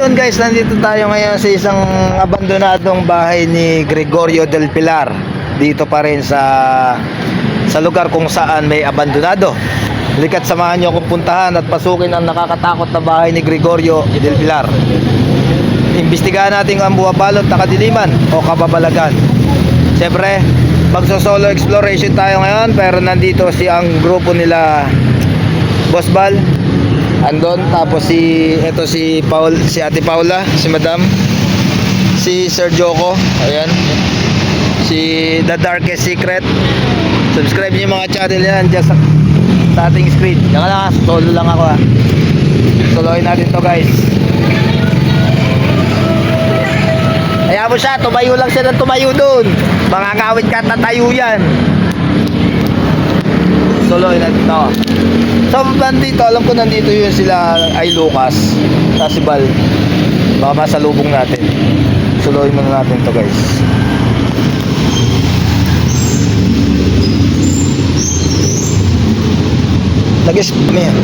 Yun guys, nandito tayo ngayon sa isang abandonadong bahay ni Gregorio del Pilar. Dito pa rin sa lugar kung saan may abandonado. Halika't samahan nyo akong puntahan at pasukin ang nakakatakot na bahay ni Gregorio del Pilar. Imbestigahan natin ang buwabalot na kadiliman o kababalagan. Siyempre, magso-solo exploration tayo ngayon, pero nandito ang grupo nila Boss Bal andon, tapos si Ate Paula, si Madam, si Sir Joko, ayan, si The Darkest Secret. Subscribe niyo yung mga channel yan dyan sa ating screen. Yan lang, solo lang ako ha. Soloin natin to guys. Kaya mo siya, tumayo lang siya ng tumayo dun. Mangangawit ka, tatayo yan. Soloin natin to. So nandito, alam ko nandito yun sila ay Lucas, si Bal. Baka masalubong natin. Suluhin muna natin to guys. Lagis kami yan.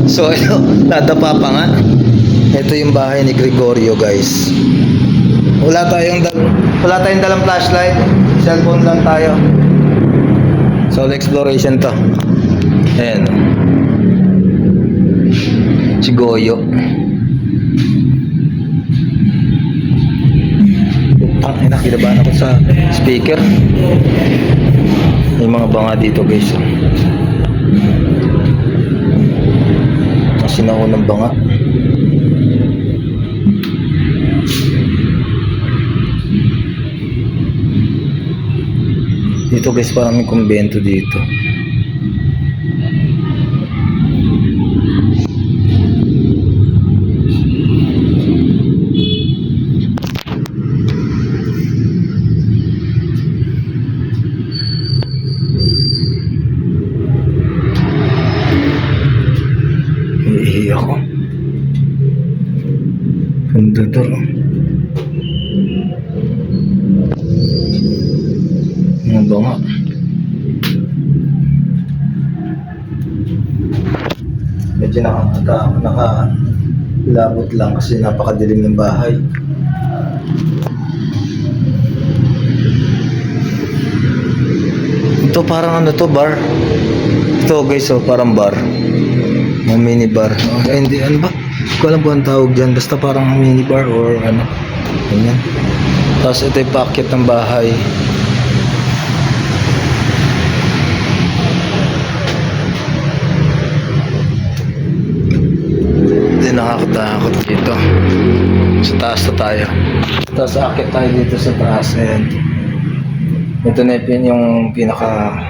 So ito, nadapa pa nga. Ito yung bahay ni Gregorio guys. Wala tayong dalang flashlight. Cellphone lang tayo. Solo exploration to. Ayan. Si Goyo. Ina, kinabahan ako sa speaker. May mga banga dito guys. Kasi naunang banga. Dito guys, parang may kumbento dito. Iihi ako. Ganda to. Ano ba nga? Medyo nakalabot lang kasi napakadilim ng bahay. Ito parang ano to, bar. Ito guys, oh, parang bar. Mga mini bar. Hindi, ano ba? Hindi ko alam kung ang tawag dyan. Basta parang mini bar or ano. Ganyan. Tapos ito yung packet ng bahay. Nakakatakot dito. Sa taas na tayo. Tapos akit tayo dito sa taas. Ayan. Ito na yung pinaka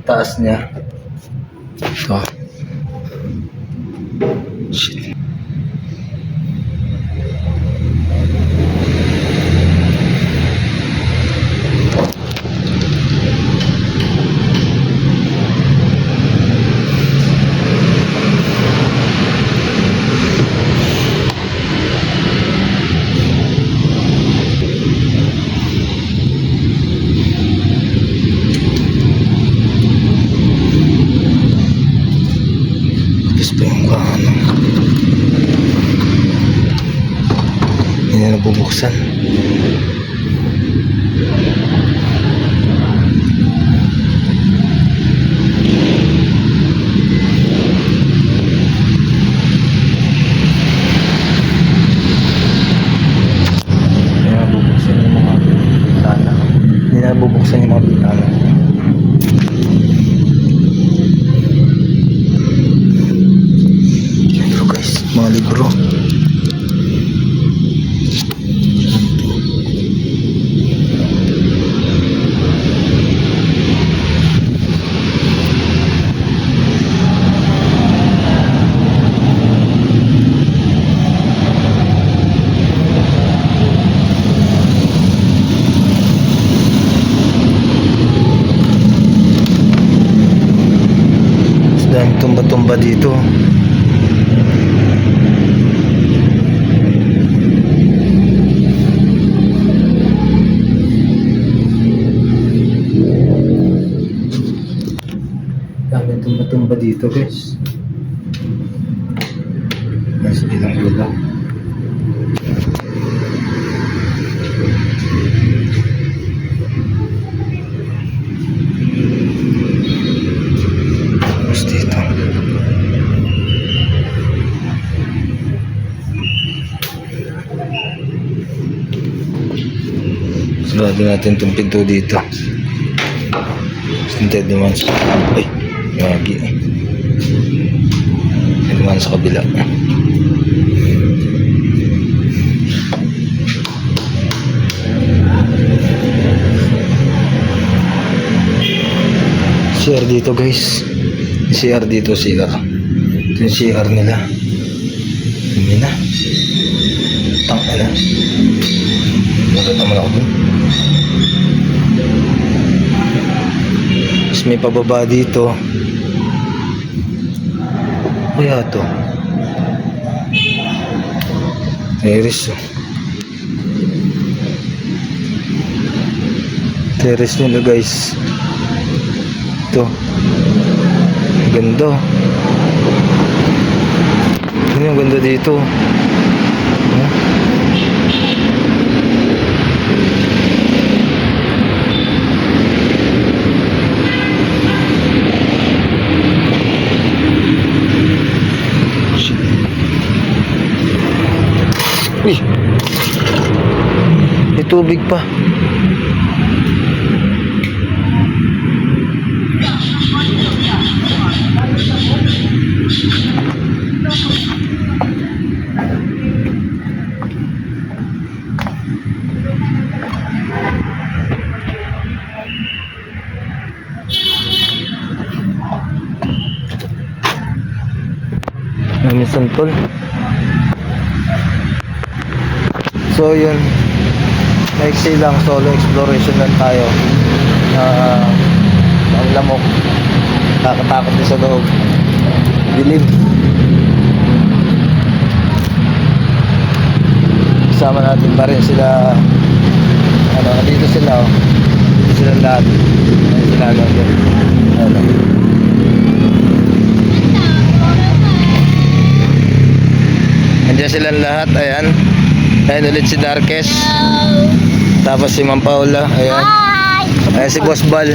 taas niya. Ito. Shit. Hindi na nabubuksan. Hindi na nabubuksan yung mga bintana. Ito guys, mga libro. Daming tumba-tumba dito. Daming tumba-tumba dito guys. Sarado natin itong pinto dito. Tinted naman sa... Ay, yagi. Tinted naman sa kabila. CR dito guys. CR dito, CR. Ito yung CR nila. Hindi na. Tangka na. Wala naman ako dun. Tapos may pababa dito. Kaya to. Terrace oh. Terrace nila guys. Ito. Ganda. Ano yung ganda dito? Huh? Uy! May tubig pa. Namisan tol. So yun, maiksi lang, solo exploration lang tayo. Ang lamok, takot din sa loob, dilim. Kasama natin pa rin sila, dito sila oh. Dito sila lahat. Ayan sila doon. Andiyan silang lahat, ayan. Ayan ulit si Darkes. Tapos si Ma'am Paula, ayan. Ayan si Boss Bal.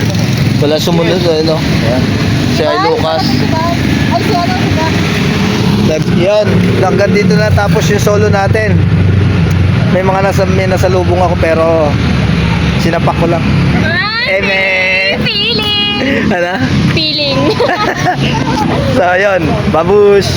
Wala sumunod, ayan o. Ayan. Si Ay Lucas. Yan, hanggang dito na tapos yung solo natin. May nasa lubong ako pero sinapak ko lang. Feeling! Ano? Feeling! So, ayun. Babush!